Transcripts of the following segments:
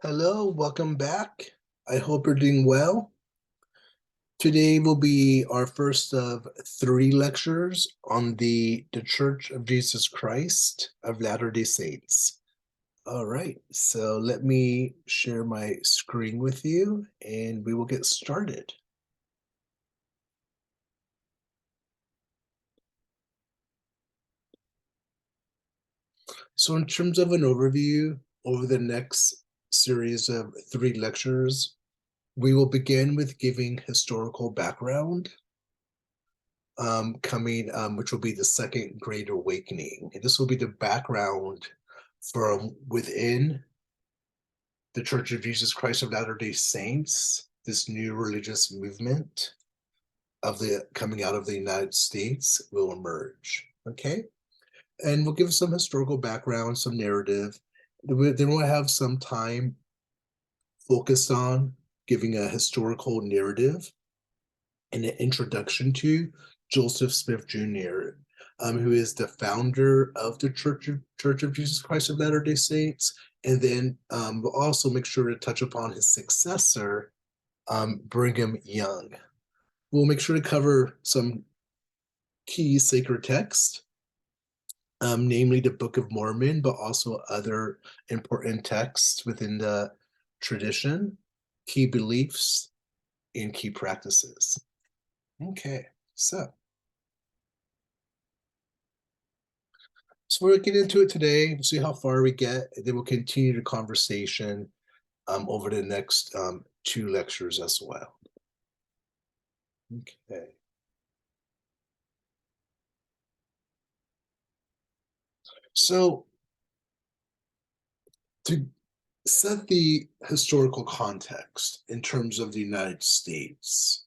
Hello, welcome back. I hope you're doing well. Today will be our first of three lectures on the Church of Jesus Christ of Latter-day Saints. All right, so let me share my screen with you and we will get started. So in terms of an overview, over the next series of three lectures, we will begin with giving historical background which will be the Second Great Awakening. And this will be the background from within the Church of Jesus Christ of Latter-day Saints, this new religious movement of the coming out of the United States will emerge. Okay, and we'll give some historical background, some narrative. Then we'll have some time focused on giving a historical narrative and an introduction to Joseph Smith Jr., who is the founder of the Church of Jesus Christ of Latter-day Saints. And then we'll also make sure to touch upon his successor, Brigham Young. We'll make sure to cover some key sacred texts, namely the Book of Mormon, but also other important texts within the tradition, key beliefs, and key practices. Okay, so we'll get into it today. We'll see how far we get, and then we'll continue the conversation over the next two lectures as well. Okay. So to set the historical context in terms of the United States,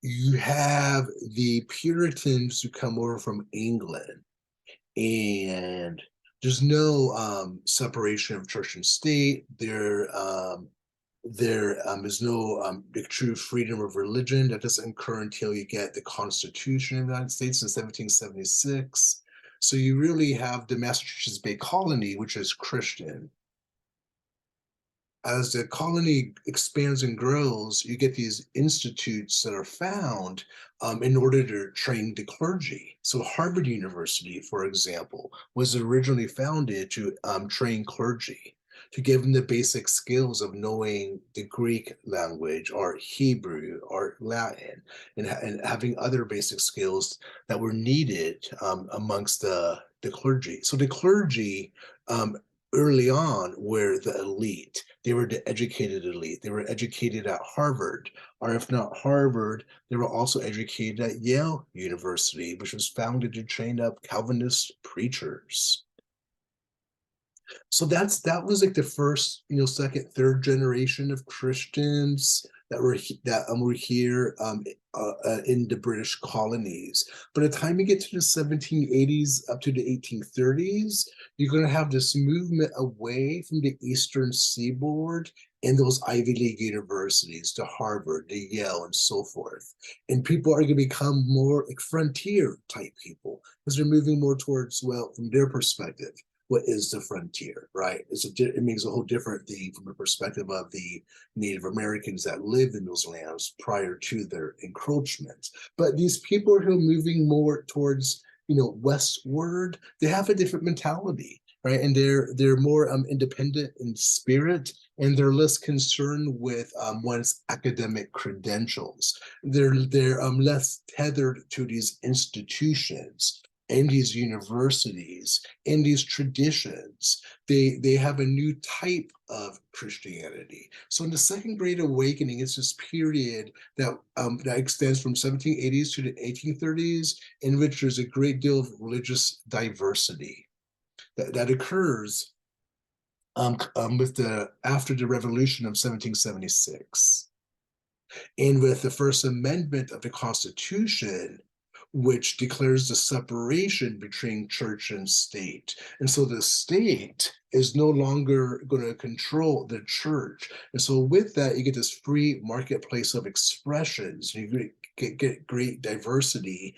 you have the Puritans who come over from England, and there's no separation of church and state. There is no true freedom of religion. That doesn't occur until you get the Constitution of the United States in 1776. So you really have the Massachusetts Bay Colony, which is Christian. As the colony expands and grows, you get these institutes that are found in order to train the clergy. So Harvard University, for example, was originally founded to train clergy, to give them the basic skills of knowing the Greek language or Hebrew or Latin, and having other basic skills that were needed amongst the clergy. So the clergy early on were the elite. They were the educated elite. They were educated at Harvard, or if not Harvard, they were also educated at Yale University, which was founded to train up Calvinist preachers. So that was like the first, second, third generation of Christians that were here in the British colonies. By the time you get to the 1780s up to the 1830s, you're going to have this movement away from the Eastern Seaboard and those Ivy League universities, to Harvard, to Yale, and so forth. And people are going to become more like frontier type people because they're moving more towards, well, from their perspective, what is the frontier, right? It means a whole different thing from the perspective of the Native Americans that lived in those lands prior to their encroachment. But these people who are moving more towards, westward, they have a different mentality, right? And they're more independent in spirit, and they're less concerned with one's academic credentials. They're less tethered to these institutions and these universities and these traditions. They have a new type of Christianity. So in the Second Great Awakening, it's this period that extends from 1780s to the 1830s, in which there's a great deal of religious diversity that occurs with the after the Revolution of 1776. And with the First Amendment of the Constitution, which declares the separation between church and state. And so the state is no longer going to control the church. And so with that, you get this free marketplace of expressions. You get great diversity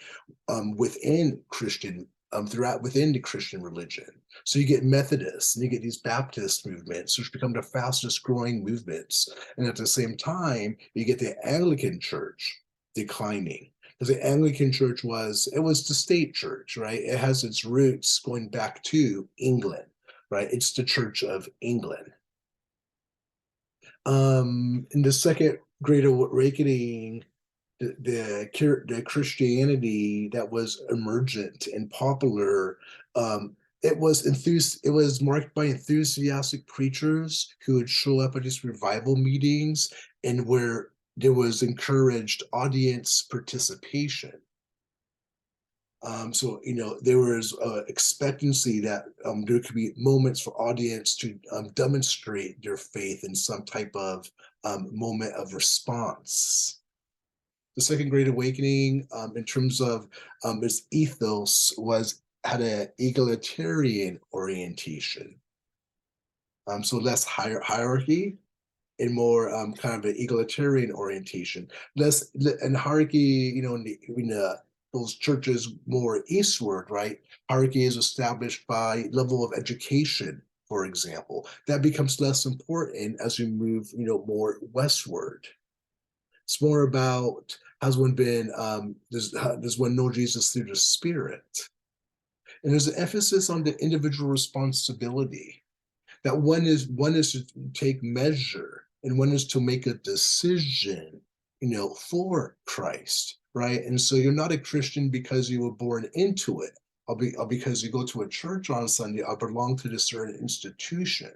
within Christian throughout within the Christian religion. So you get Methodists and you get these Baptist movements, which become the fastest growing movements. And at the same time, you get the Anglican Church declining. Because the Anglican Church it was the state church, right? It has its roots going back to England, right? It's the Church of England. In the Second Great Awakening, the Christianity that was emergent and popular, it was marked by enthusiastic preachers who would show up at these revival meetings and where there was encouraged audience participation. So there was expectancy that there could be moments for audience to demonstrate their faith in some type of moment of response. The Second Great Awakening, in terms of its ethos, had an egalitarian orientation. So less hierarchy and more kind of an egalitarian orientation. Less and hierarchy, those churches more eastward, right? Hierarchy is established by level of education, for example. That becomes less important as we move, more westward. It's more about has one been does one know Jesus through the Spirit? And there's an emphasis on the individual responsibility that one is to take measure and one is to make a decision, for Christ, right? And so you're not a Christian because you were born into it, or because you go to a church on Sunday, or belong to this certain institution.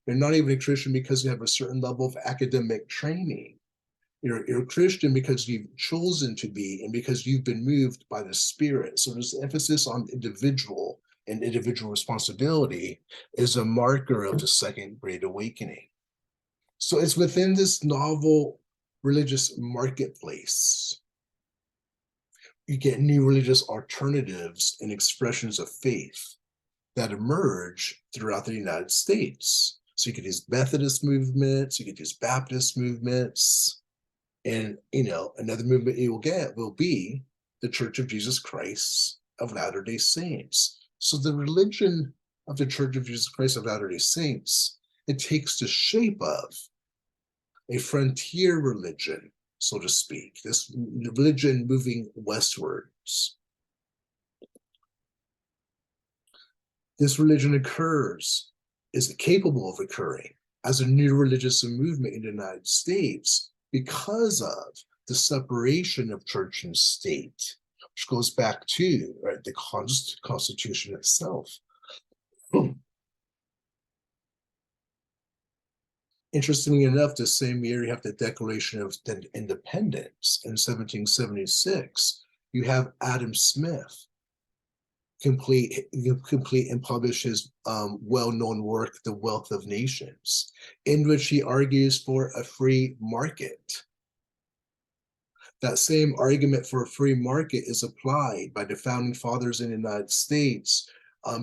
You're not even a Christian because you have a certain level of academic training. You're a Christian because you've chosen to be and because you've been moved by the Spirit. So there's emphasis on individual and individual responsibility is a marker of the Second Great Awakening. So it's within this novel religious marketplace. You get new religious alternatives and expressions of faith that emerge throughout the United States. So you get these Methodist movements, you get these Baptist movements, and another movement you will get will be the Church of Jesus Christ of Latter-day Saints. So the religion of the Church of Jesus Christ of Latter-day Saints, it takes the shape of a frontier religion, so to speak, this religion moving westwards. This religion is capable of occurring as a new religious movement in the United States because of the separation of church and state, which goes back to the Constitution itself. Interestingly enough, the same year you have the Declaration of Independence in 1776. You have Adam Smith complete and publish his well-known work, The Wealth of Nations, in which he argues for a free market. That same argument for a free market is applied by the founding fathers in the United States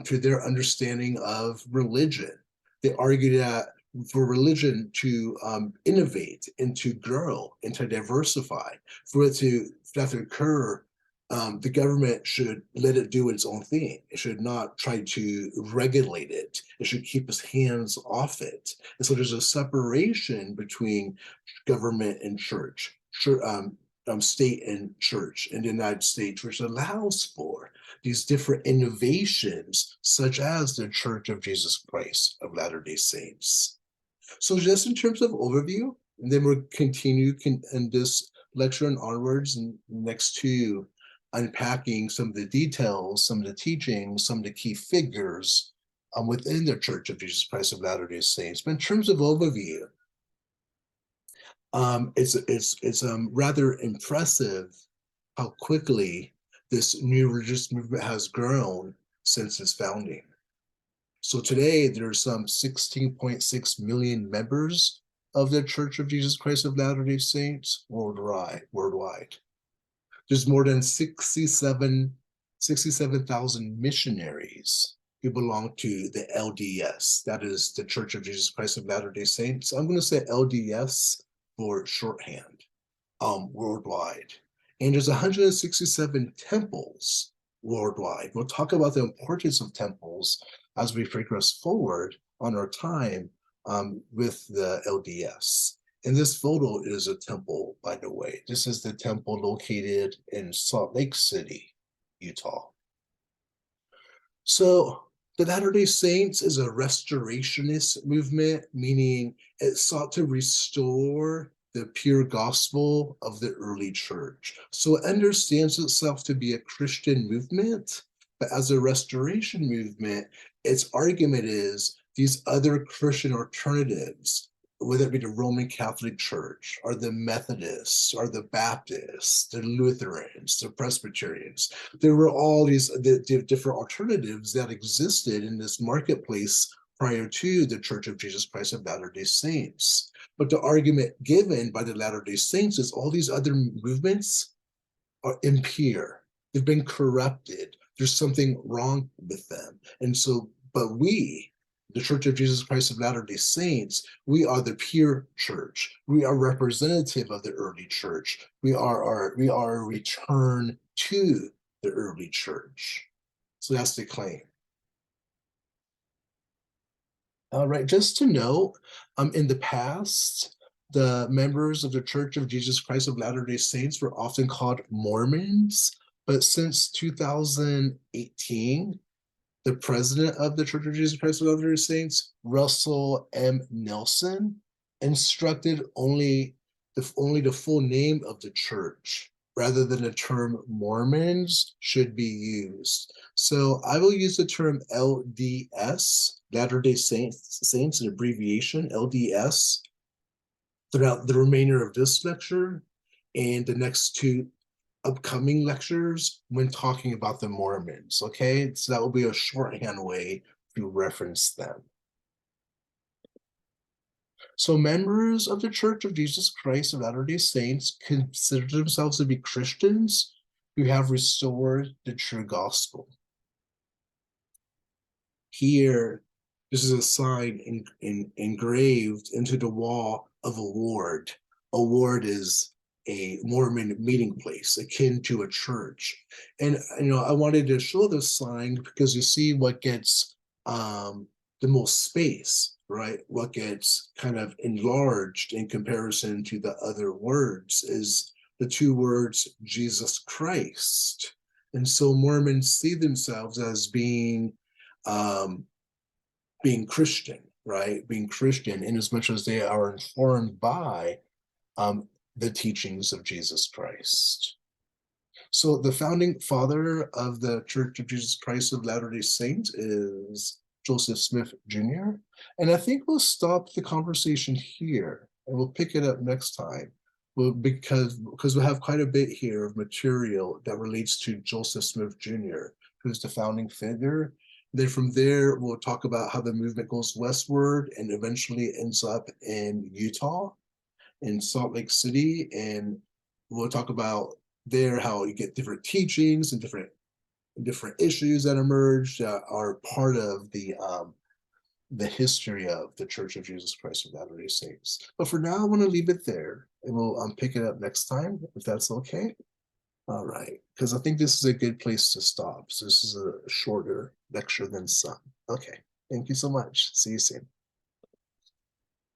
to their understanding of religion. They argue that for religion to innovate and to grow and to diversify, for that to occur, the government should let it do its own thing. It should not try to regulate it. It should keep its hands off it. And so there's a separation between government and church, state and church in the United States, which allows for these different innovations, such as the Church of Jesus Christ of Latter-day Saints. So just in terms of overview, and then we'll continue in this lecture and onwards and next to unpacking some of the details, some of the teachings, some of the key figures within the Church of Jesus Christ of Latter-day Saints. But in terms of overview, it's rather impressive how quickly this new religious movement has grown since its founding. So today there's some 16.6 million members of the Church of Jesus Christ of Latter-day Saints worldwide. There's more than 67,000 missionaries who belong to the LDS. That is the Church of Jesus Christ of Latter-day Saints. I'm going to say LDS for shorthand, worldwide. And there's 167 temples worldwide. We'll talk about the importance of temples as we progress forward on our time with the LDS. And this photo is a temple, by the way. This is the temple located in Salt Lake City, Utah. So the Latter-day Saints is a restorationist movement, meaning it sought to restore the pure gospel of the early church. So it understands itself to be a Christian movement, but as a restoration movement, its argument is these other Christian alternatives, whether it be the Roman Catholic Church or the Methodists or the Baptists, the Lutherans, the Presbyterians, there were all these different alternatives that existed in this marketplace prior to the Church of Jesus Christ of Latter-day Saints. But the argument given by the Latter-day Saints is all these other movements are impure. They've been corrupted. There's something wrong with them. And so, but we, the Church of Jesus Christ of Latter-day Saints, we are the pure church. We are representative of the early church. We are a return to the early church. So that's the claim. All right, just to note, in the past, the members of the Church of Jesus Christ of Latter-day Saints were often called Mormons, but since 2018, the president of the Church of Jesus Christ of Latter-day Saints, Russell M. Nelson, instructed only the full name of the church rather than the term Mormons should be used. So I will use the term LDS, Latter-day Saints, an abbreviation, LDS, throughout the remainder of this lecture and the next two upcoming lectures when talking about the Mormons, okay? So that will be a shorthand way to reference them. So members of the Church of Jesus Christ of Latter-day Saints consider themselves to be Christians who have restored the true gospel. Here, this is a sign engraved into the wall of a ward. A ward is a Mormon meeting place, akin to a church. And I wanted to show this sign because you see what gets the most space, right? What gets kind of enlarged in comparison to the other words is the two words Jesus Christ. And so Mormons see themselves as being Christian, right? Being Christian, in as much as they are informed by the teachings of Jesus Christ. So the founding father of the Church of Jesus Christ of Latter-day Saints is Joseph Smith Jr. And I think we'll stop the conversation here and we'll pick it up next time. Because we'll have quite a bit here of material that relates to Joseph Smith Jr., who's the founding figure. Then from there, we'll talk about how the movement goes westward and eventually ends up in Utah, in Salt Lake City. And we'll talk about there how you get different teachings and different issues that emerge that are part of the history of the Church of Jesus Christ of Latter-day Saints. But for now, I want to leave it there, and we'll pick it up next time, if that's okay. All right, because I think this is a good place to stop. So this is a shorter lecture than some. Okay, thank you so much. See you soon.